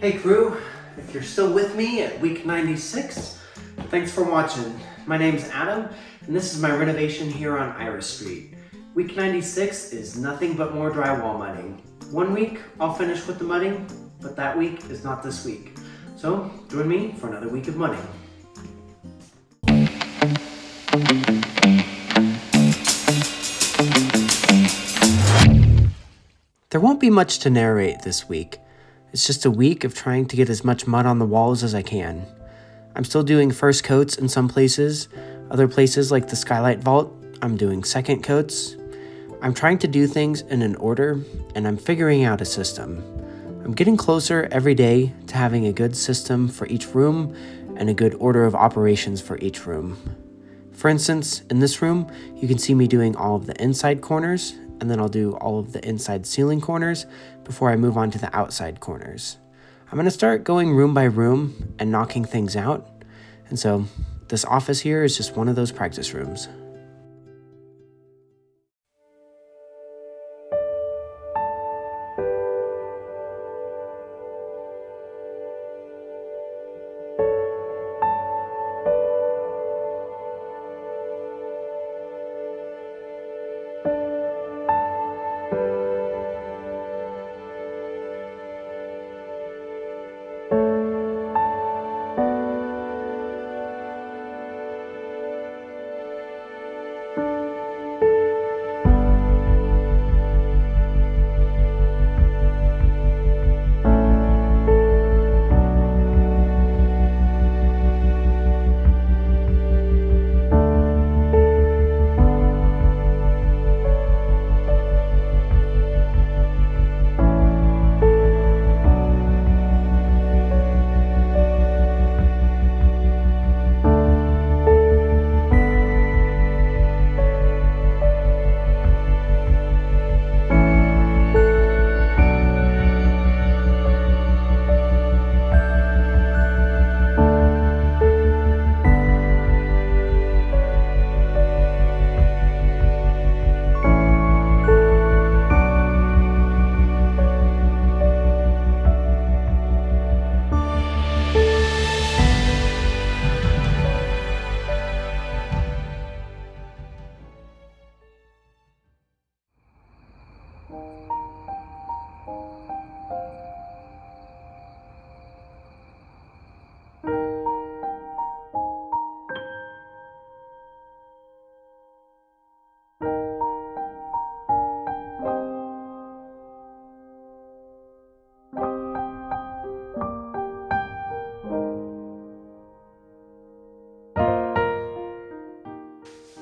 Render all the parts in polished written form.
Hey crew, if you're still with me at week 96, thanks for watching. My name's Adam, and this is my renovation here on Iris Street. Week 96 is nothing but more drywall mudding. 1 week, I'll finish with the mudding, but that week is not this week. So, join me for another week of mudding. There won't be much to narrate this week. It's just a week of trying to get as much mud on the walls as I can. I'm still doing first coats in some places. Other places like the skylight vault, I'm doing second coats. I'm trying to do things in an order, and I'm figuring out a system. I'm getting closer every day to having a good system for each room and a good order of operations for each room. For instance, in this room, you can see me doing all of the inside corners, and then I'll do all of the inside ceiling corners before I move on to the outside corners. I'm gonna start going room by room and knocking things out. And so this office here is just one of those practice rooms.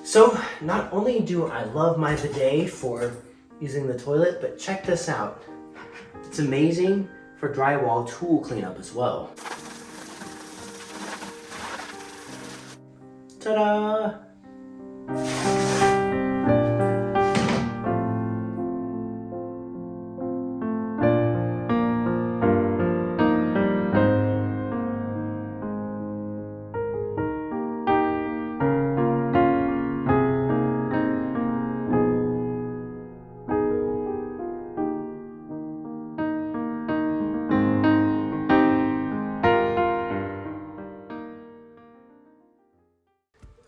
So, not only do I love my bidet for using the toilet, but check this out. It's amazing for drywall tool cleanup as well. Ta-da!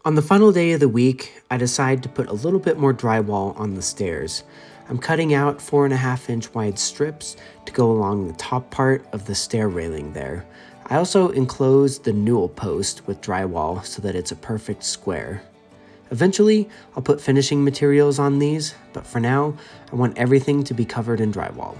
On the final day of the week, I decide to put a little bit more drywall on the stairs. I'm cutting out 4.5-inch wide strips to go along the top part of the stair railing there. I also enclosed the newel post with drywall so that it's a perfect square. Eventually, I'll put finishing materials on these, but for now, I want everything to be covered in drywall.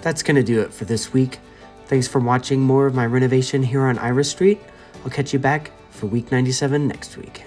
That's gonna do it for this week. Thanks for watching more of my renovation here on Iris Street. I'll catch you back for week 97 next week.